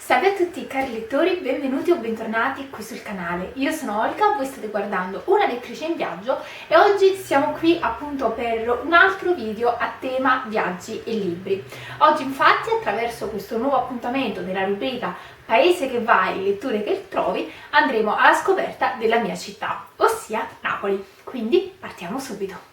Salve a tutti cari lettori, benvenuti o bentornati qui sul canale. Io sono Olga, voi state guardando Una lettrice in viaggio e oggi siamo qui appunto per un altro video a tema viaggi e libri. Oggi infatti attraverso questo nuovo appuntamento della rubrica Paese che vai, letture che trovi, andremo alla scoperta della mia città, ossia Napoli. Quindi partiamo subito.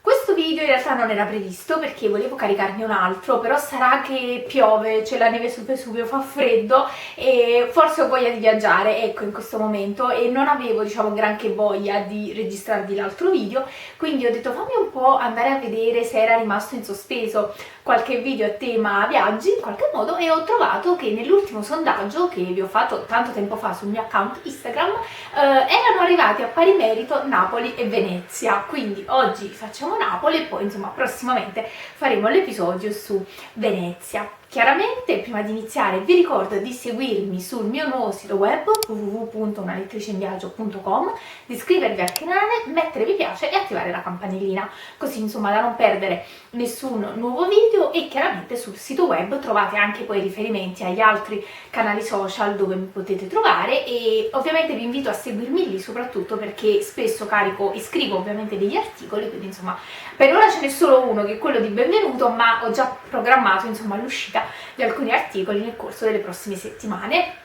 Questo video in realtà non era previsto perché volevo caricarne un altro, però sarà che piove, c'è la neve sul Vesuvio, fa freddo e forse ho voglia di viaggiare, ecco, in questo momento, e non avevo, diciamo, granché voglia di registrarvi l'altro video, quindi ho detto fammi un po' andare a vedere se era rimasto in sospeso qualche video a tema viaggi in qualche modo, e ho trovato che nell'ultimo sondaggio che vi ho fatto tanto tempo fa sul mio account Instagram erano arrivati a pari merito Napoli e Venezia, quindi oggi facciamo Napoli e poi insomma prossimamente faremo l'episodio su Venezia. Chiaramente prima di iniziare vi ricordo di seguirmi sul mio nuovo sito web www.unalettriceinviaggio.com, di iscrivervi al canale, mettere mi piace e attivare la campanellina, così insomma da non perdere nessun nuovo video. E chiaramente sul sito web trovate anche poi riferimenti agli altri canali social dove mi potete trovare, e ovviamente vi invito a seguirmi lì soprattutto perché spesso carico e scrivo ovviamente degli articoli, quindi insomma per ora ce n'è solo uno che è quello di benvenuto, ma ho già programmato insomma l'uscita di alcuni articoli nel corso delle prossime settimane,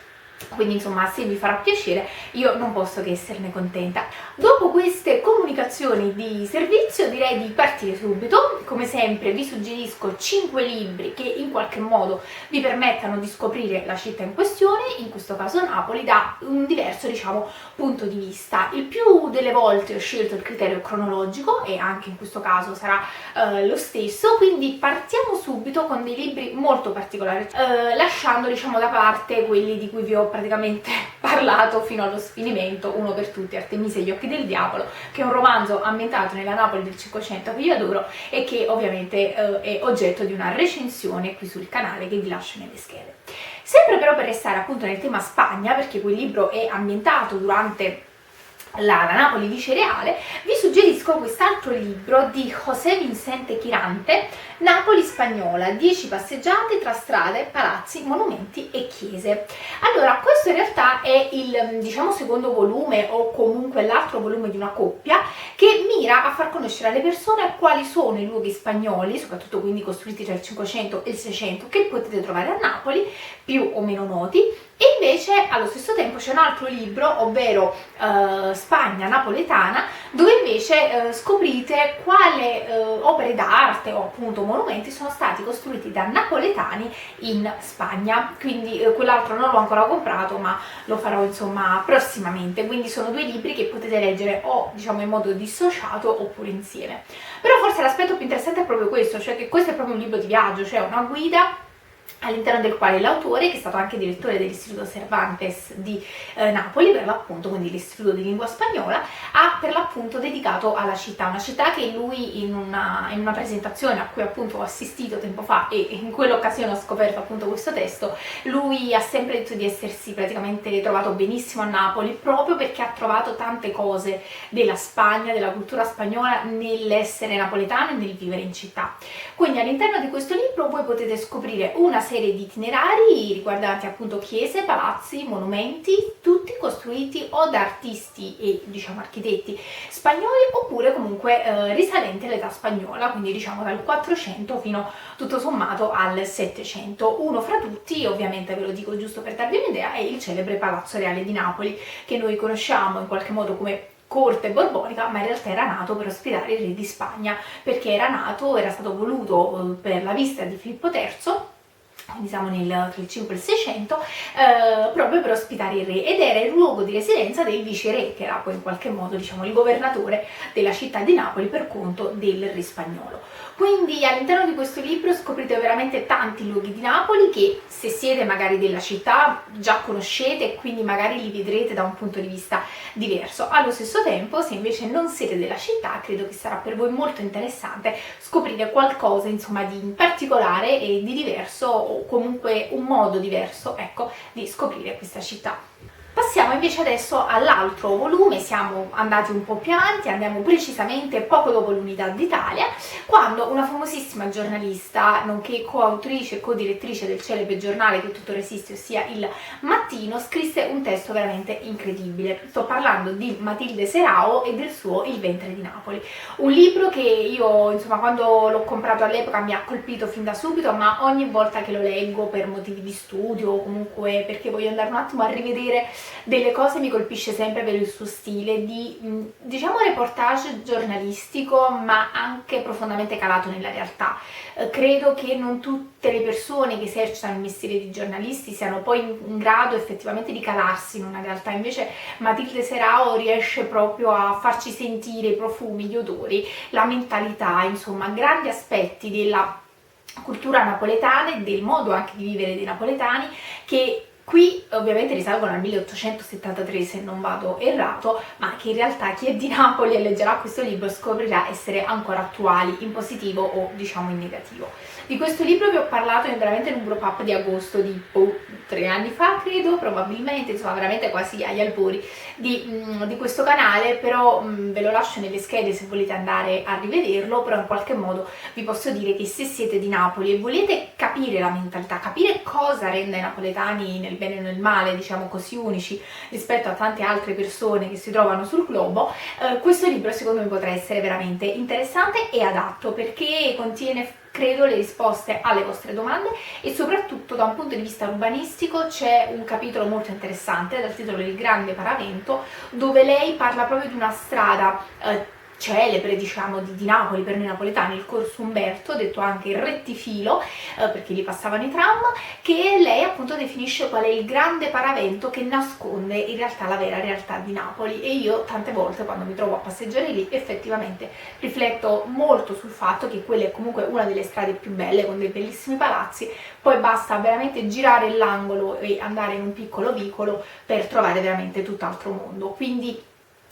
quindi insomma se vi farà piacere io non posso che esserne contenta. Dopo queste comunicazioni di servizio direi di partire subito. Come sempre vi suggerisco 5 libri che in qualche modo vi permettano di scoprire la città in questione, in questo caso Napoli, da un diverso, diciamo, punto di vista. Il più delle volte ho scelto il criterio cronologico e anche in questo caso sarà lo stesso, quindi partiamo subito con dei libri molto particolari, lasciando, diciamo, da parte quelli di cui vi ho praticamente parlato fino allo sfinimento. Uno per tutti, Artemisia e gli occhi del diavolo, che è un romanzo ambientato nella Napoli del 500 che io adoro e che ovviamente è oggetto di una recensione qui sul canale che vi lascio nelle schede. Sempre però per restare appunto nel tema Spagna, perché quel libro è ambientato durante la Napoli vicereale, vi suggerisco quest'altro libro di José Vicente Quirante, Napoli spagnola, 10 passeggiate tra strade, palazzi, monumenti e chiese. Allora, questo in realtà è il, diciamo, secondo volume o comunque l'altro volume di una coppia che mira a far conoscere alle persone quali sono i luoghi spagnoli, soprattutto quindi costruiti tra il 500 e il 600, che potete trovare a Napoli, più o meno noti. E invece allo stesso tempo c'è un altro libro, ovvero Spagna napoletana, dove invece scoprite quale opere d'arte o appunto monumenti sono stati costruiti da napoletani in Spagna. Quindi quell'altro non l'ho ancora comprato, ma lo farò insomma prossimamente. Quindi sono due libri che potete leggere o, diciamo, in modo dissociato oppure insieme. Però forse l'aspetto più interessante è proprio questo, cioè che questo è proprio un libro di viaggio, cioè una guida all'interno del quale l'autore, che è stato anche direttore dell'Istituto Cervantes di Napoli, per l'appunto, quindi l'Istituto di Lingua Spagnola, ha per l'appunto dedicato alla città, una città che lui in una presentazione a cui appunto ho assistito tempo fa, e in quell'occasione ho scoperto appunto questo testo, lui ha sempre detto di essersi praticamente trovato benissimo a Napoli, proprio perché ha trovato tante cose della Spagna, della cultura spagnola, nell'essere napoletano e nel vivere in città. Quindi all'interno di questo libro voi potete scoprire una serie di itinerari riguardanti appunto chiese, palazzi, monumenti, tutti costruiti o da artisti e, diciamo, architetti spagnoli oppure comunque risalenti all'età spagnola, quindi diciamo dal 400 fino tutto sommato al 700. Uno fra tutti, ovviamente ve lo dico giusto per darvi un'idea, è il celebre Palazzo Reale di Napoli, che noi conosciamo in qualche modo come corte borbonica, ma in realtà era nato per ospitare il re di Spagna, perché era stato voluto per la visita di Filippo III quindi siamo tra il 5 e il 600, proprio per ospitare il re, ed era il luogo di residenza del viceré, che era poi in qualche modo, diciamo, il governatore della città di Napoli per conto del re spagnolo. Quindi all'interno di questo libro scoprite veramente tanti luoghi di Napoli che, se siete magari della città, già conoscete e quindi magari li vedrete da un punto di vista diverso. Allo stesso tempo, se invece non siete della città, credo che sarà per voi molto interessante scoprire qualcosa, insomma, di particolare e di diverso, o comunque un modo diverso, ecco, di scoprire questa città. Passiamo invece adesso all'altro volume, siamo andati un po' più avanti, andiamo precisamente poco dopo l'Unità d'Italia, quando una famosissima giornalista, nonché coautrice e codirettrice del celebre giornale che tuttora esiste, ossia Il Mattino, scrisse un testo veramente incredibile. Sto parlando di Matilde Serao e del suo Il ventre di Napoli. Un libro che io, insomma, quando l'ho comprato all'epoca mi ha colpito fin da subito, ma ogni volta che lo leggo per motivi di studio o comunque perché voglio andare un attimo a rivedere delle cose mi colpisce sempre per il suo stile di, diciamo, reportage giornalistico, ma anche profondamente calato nella realtà. Credo che non tutte le persone che esercitano il mestiere di giornalisti siano poi in grado effettivamente di calarsi in una realtà, invece Matilde Serao riesce proprio a farci sentire i profumi, gli odori, la mentalità, insomma, grandi aspetti della cultura napoletana e del modo anche di vivere dei napoletani, che qui ovviamente risalgono al 1873 se non vado errato, ma che in realtà chi è di Napoli e leggerà questo libro scoprirà essere ancora attuali, in positivo o diciamo in negativo. Di questo libro vi ho parlato veramente in un group up di agosto di 3 anni fa, credo, probabilmente, insomma veramente quasi agli albori di questo canale, però ve lo lascio nelle schede se volete andare a rivederlo, però in qualche modo vi posso dire che se siete di Napoli e volete capire la mentalità, capire cosa rende i napoletani nel bene e nel male, diciamo così, unici rispetto a tante altre persone che si trovano sul globo, questo libro secondo me potrà essere veramente interessante e adatto, perché contiene, credo, le risposte alle vostre domande e soprattutto da un punto di vista urbanistico c'è un capitolo molto interessante dal titolo Il Grande Paravento, dove lei parla proprio di una strada celebre, diciamo, di Napoli per noi napoletani, il Corso Umberto, detto anche il rettifilo, perché lì passavano i tram, che lei appunto definisce qual è il grande paravento che nasconde in realtà la vera realtà di Napoli. E io tante volte quando mi trovo a passeggiare lì effettivamente rifletto molto sul fatto che quella è comunque una delle strade più belle, con dei bellissimi palazzi, poi basta veramente girare l'angolo e andare in un piccolo vicolo per trovare veramente tutt'altro mondo. Quindi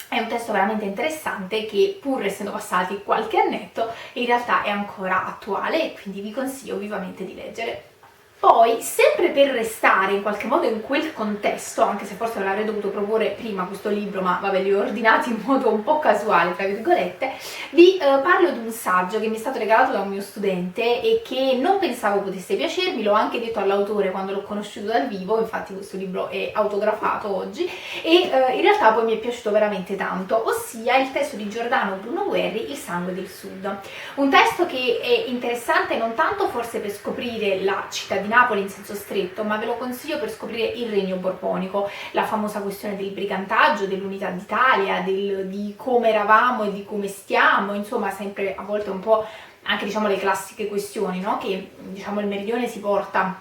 è un testo veramente interessante che, pur essendo passati qualche annetto, in realtà è ancora attuale e quindi vi consiglio vivamente di leggere. Poi, sempre per restare in qualche modo in quel contesto, anche se forse l'avrei dovuto proporre prima questo libro, ma vabbè, li ho ordinati in modo un po' casuale, tra virgolette, vi parlo di un saggio che mi è stato regalato da un mio studente e che non pensavo potesse piacermi, l'ho anche detto all'autore quando l'ho conosciuto dal vivo, infatti questo libro è autografato oggi, e in realtà poi mi è piaciuto veramente tanto, ossia il testo di Giordano Bruno Guerri, Il sangue del sud. Un testo che è interessante non tanto forse per scoprire la città di Napoli in senso stretto, ma ve lo consiglio per scoprire il regno borbonico, la famosa questione del brigantaggio, dell'unità d'Italia, di come eravamo e di come stiamo, insomma sempre a volte un po' anche, diciamo, le classiche questioni, no? Che, diciamo, il meridione si porta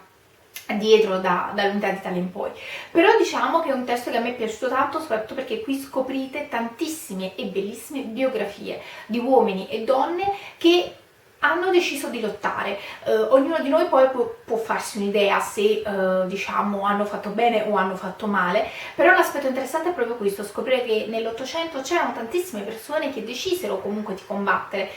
dietro dall'unità d'Italia in poi. Però diciamo che è un testo che a me è piaciuto tanto, soprattutto perché qui scoprite tantissime e bellissime biografie di uomini e donne che hanno deciso di lottare. Ognuno di noi poi può farsi un'idea se diciamo hanno fatto bene o hanno fatto male, però l'aspetto interessante è proprio questo, scoprire che nell'Ottocento c'erano tantissime persone che decisero comunque di combattere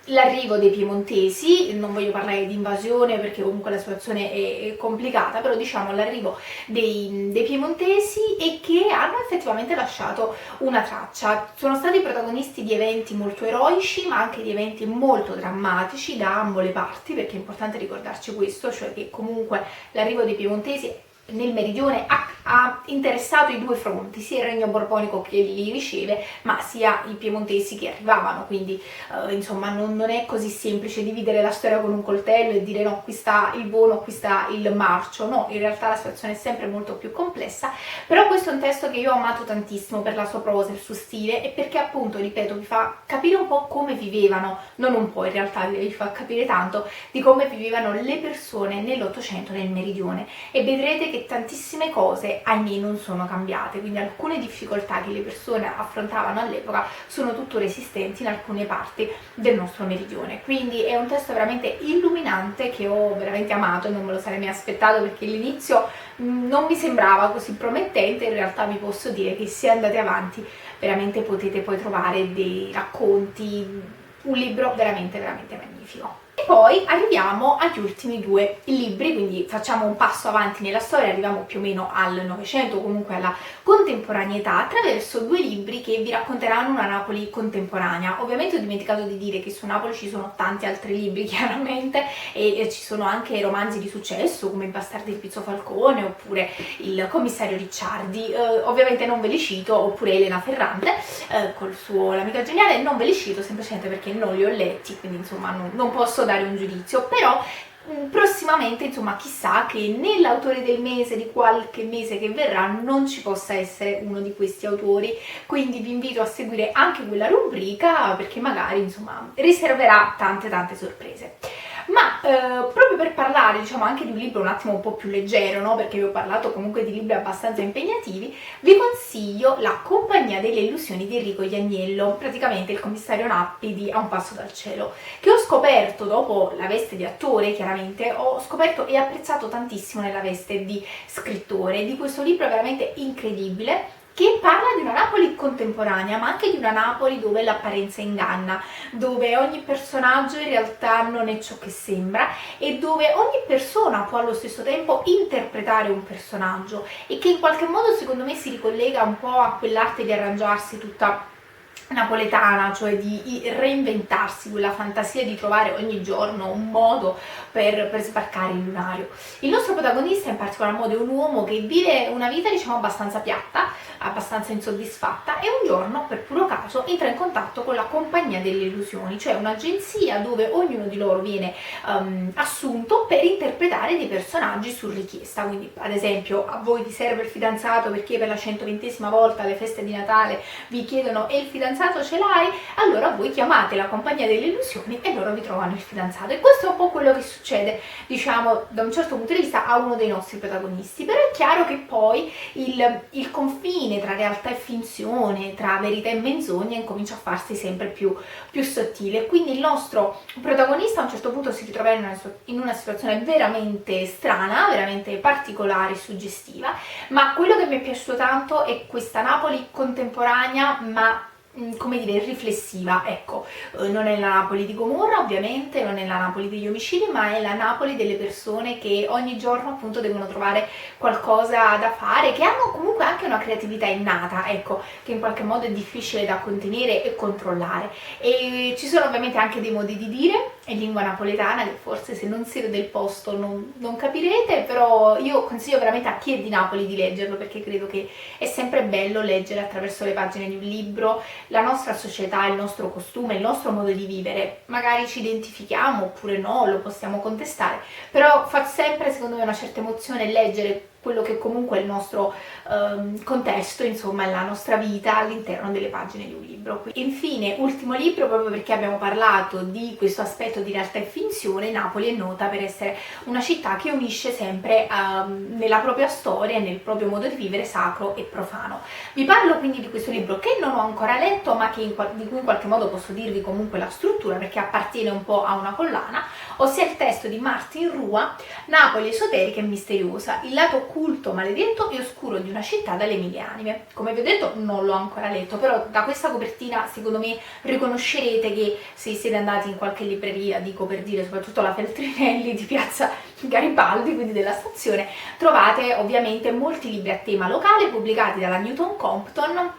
l'arrivo dei piemontesi. Non voglio parlare di invasione perché comunque la situazione è complicata, però diciamo l'arrivo dei piemontesi, e che hanno effettivamente lasciato una traccia. Sono stati protagonisti di eventi molto eroici, ma anche di eventi molto drammatici da ambo le parti, perché è importante ricordarci questo, cioè che comunque l'arrivo dei piemontesi nel meridione ha interessato i due fronti, sia il regno borbonico che li riceve, ma sia i piemontesi che arrivavano, quindi insomma non è così semplice dividere la storia con un coltello e dire no, qui sta il buono, qui sta il marcio, no, in realtà la situazione è sempre molto più complessa. Però questo è un testo che io ho amato tantissimo per la sua prosa, il suo stile, e perché appunto, ripeto, vi fa capire un po' come vivevano, non un po', in realtà vi fa capire tanto di come vivevano le persone nell'Ottocento nel meridione, e vedrete che tantissime cose ahimè non sono cambiate, quindi alcune difficoltà che le persone affrontavano all'epoca sono tuttora esistenti in alcune parti del nostro meridione. Quindi è un testo veramente illuminante che ho veramente amato e non me lo sarei mai aspettato, perché all'inizio non mi sembrava così promettente. In realtà vi posso dire che se andate avanti veramente potete poi trovare dei racconti, un libro veramente veramente magnifico. E poi arriviamo agli ultimi due libri, quindi facciamo un passo avanti nella storia, arriviamo più o meno al Novecento o comunque alla contemporaneità, attraverso due libri che vi racconteranno una Napoli contemporanea. Ovviamente ho dimenticato di dire che su Napoli ci sono tanti altri libri chiaramente, e ci sono anche romanzi di successo come I bastardi di Pizzo Falcone oppure Il commissario Ricciardi, ovviamente non ve li cito, oppure Elena Ferrante col suo L'amica geniale, non ve li cito semplicemente perché non li ho letti, quindi insomma non posso dare un giudizio. Però prossimamente, insomma, chissà che nell'autore del mese di qualche mese che verrà non ci possa essere uno di questi autori, quindi vi invito a seguire anche quella rubrica, perché magari insomma riserverà tante sorprese. Ma proprio per parlare, diciamo, anche di un libro un attimo un po' più leggero, no? Perché vi ho parlato comunque di libri abbastanza impegnativi, vi consiglio La compagnia delle illusioni di Enrico Jagnello, praticamente il commissario Nappi di A un passo dal cielo, che ho scoperto dopo la veste di attore, chiaramente, ho scoperto e apprezzato tantissimo nella veste di scrittore, di questo libro veramente incredibile, che parla di una Napoli contemporanea, ma anche di una Napoli dove l'apparenza inganna, dove ogni personaggio in realtà non è ciò che sembra, e dove ogni persona può allo stesso tempo interpretare un personaggio, e che in qualche modo secondo me si ricollega un po' a quell'arte di arrangiarsi tutta napoletana, cioè di reinventarsi, quella fantasia di trovare ogni giorno un modo per sbarcare il lunario. Il nostro protagonista in particolar modo è un uomo che vive una vita, diciamo, abbastanza piatta, abbastanza insoddisfatta, e un giorno per puro caso entra in contatto con la compagnia delle illusioni, cioè un'agenzia dove ognuno di loro viene assunto per interpretare dei personaggi su richiesta. Quindi ad esempio a voi vi serve il fidanzato perché per la 120esima volta alle feste di Natale vi chiedono e il fidanzato ce l'hai? Allora voi chiamate la compagnia delle illusioni e loro vi trovano il fidanzato. E questo è un po' quello che succede, diciamo, da un certo punto di vista a uno dei nostri protagonisti. Però è chiaro che poi il confine tra realtà e finzione, tra verità e menzogna incomincia a farsi sempre più sottile. Quindi il nostro protagonista a un certo punto si ritrova in una situazione veramente strana, veramente particolare, suggestiva, ma quello che mi è piaciuto tanto è questa Napoli contemporanea, ma come dire, riflessiva, ecco. Non è la Napoli di Gomorra ovviamente, non è la Napoli degli omicidi, ma è la Napoli delle persone che ogni giorno appunto devono trovare qualcosa da fare, che hanno comunque anche una creatività innata, ecco, che in qualche modo è difficile da contenere e controllare. E ci sono ovviamente anche dei modi di dire in lingua napoletana che forse se non siete del posto non capirete, però io consiglio veramente a chi è di Napoli di leggerlo, perché credo che è sempre bello leggere attraverso le pagine di un libro la nostra società, il nostro costume, il nostro modo di vivere. Magari ci identifichiamo oppure no, lo possiamo contestare, però fa sempre secondo me una certa emozione leggere quello che comunque è il nostro contesto, insomma la nostra vita all'interno delle pagine di un libro. Infine, ultimo libro, proprio perché abbiamo parlato di questo aspetto di realtà e finzione, Napoli è nota per essere una città che unisce sempre nella propria storia e nel proprio modo di vivere sacro e profano. Vi parlo quindi di questo libro che non ho ancora letto, ma di cui in qualche modo posso dirvi comunque la struttura, perché appartiene un po' a una collana, ossia il testo di Martin Rua, Napoli esoterica e misteriosa, il lato occulto, maledetto e oscuro di una città dalle mille anime. Come vi ho detto non l'ho ancora letto, però da questa copertina secondo me riconoscerete che se siete andati in qualche libreria, dico per dire soprattutto la Feltrinelli di piazza Garibaldi, quindi della stazione, trovate ovviamente molti libri a tema locale pubblicati dalla Newton Compton,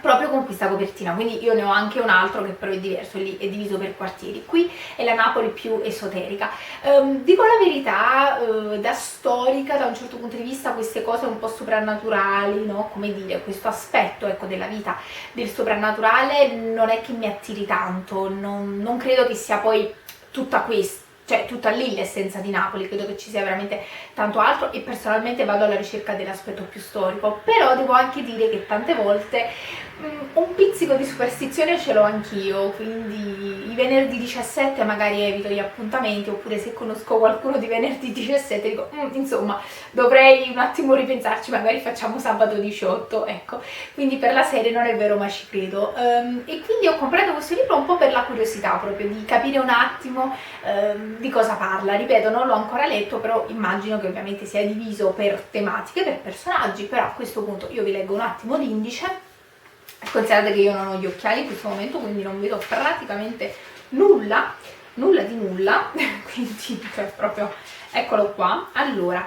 proprio con questa copertina. Quindi io ne ho anche un altro che però è diverso, lì è diviso per quartieri. Qui è la Napoli più esoterica. Dico la verità, da storica, da un certo punto di vista, queste cose un po' soprannaturali, no? Come dire, questo aspetto, ecco, della vita del soprannaturale non è che mi attiri tanto, non credo che sia poi tutta questa, cioè tutta lì l'essenza di Napoli, credo che ci sia veramente tanto altro e personalmente vado alla ricerca dell'aspetto più storico, però devo anche dire che tante volte un pizzico di superstizione ce l'ho anch'io, quindi i venerdì 17 magari evito gli appuntamenti, oppure se conosco qualcuno di venerdì 17 dico insomma dovrei un attimo ripensarci, magari facciamo sabato 18, ecco, quindi per la serie non è vero ma ci credo. E quindi ho comprato questo libro un po' per la curiosità proprio di capire un attimo di cosa parla. Ripeto, non l'ho ancora letto, però immagino che ovviamente sia diviso per tematiche, per personaggi, però a questo punto io vi leggo un attimo l'indice. Considerate che io non ho gli occhiali in questo momento, quindi non vedo praticamente nulla di nulla, quindi cioè, proprio eccolo qua. Allora,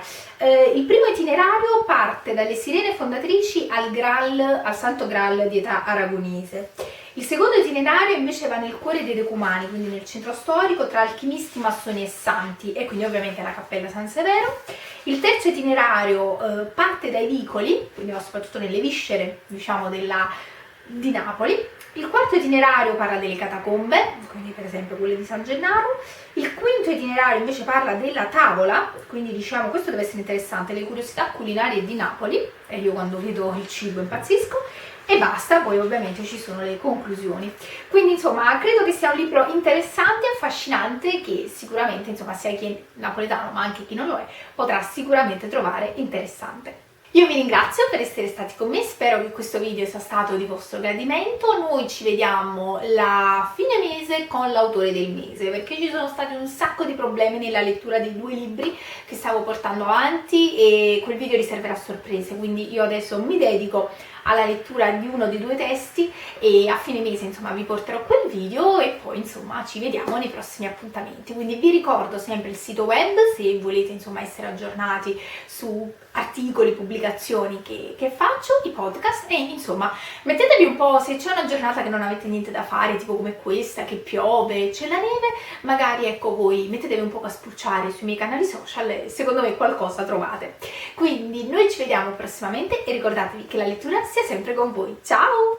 il primo itinerario parte dalle sirene fondatrici al Santo Graal di età aragonese. Il secondo itinerario invece va nel cuore dei decumani, quindi nel centro storico, tra alchimisti, massoni e santi, e quindi ovviamente la cappella San Severo. Il terzo itinerario parte dai vicoli, quindi va soprattutto nelle viscere, diciamo, di Napoli. Il quarto itinerario parla delle catacombe, quindi per esempio quelle di San Gennaro. Il quinto itinerario invece parla della tavola, quindi diciamo questo deve essere interessante, le curiosità culinarie di Napoli, e io quando vedo il cibo impazzisco, e basta, poi ovviamente ci sono le conclusioni. Quindi insomma credo che sia un libro interessante e affascinante che sicuramente insomma sia chi è napoletano ma anche chi non lo è potrà sicuramente trovare interessante. Io vi ringrazio per essere stati con me, spero che questo video sia stato di vostro gradimento. Noi ci vediamo la fine mese con l'autore del mese, perché ci sono stati un sacco di problemi nella lettura dei 2 libri che stavo portando avanti e quel video riserverà sorprese, quindi io adesso mi dedico alla lettura di uno dei 2 testi e a fine mese insomma vi porterò quel video e poi insomma ci vediamo nei prossimi appuntamenti. Quindi vi ricordo sempre il sito web se volete insomma essere aggiornati su articoli, pubblicazioni che faccio, i podcast, e insomma mettetevi un po', se c'è una giornata che non avete niente da fare, tipo come questa, che piove, c'è la neve, magari ecco voi mettetevi un po' a spulciare sui miei canali social e secondo me qualcosa trovate. Quindi noi ci vediamo prossimamente e ricordatevi che la lettura sia sempre con voi. Ciao!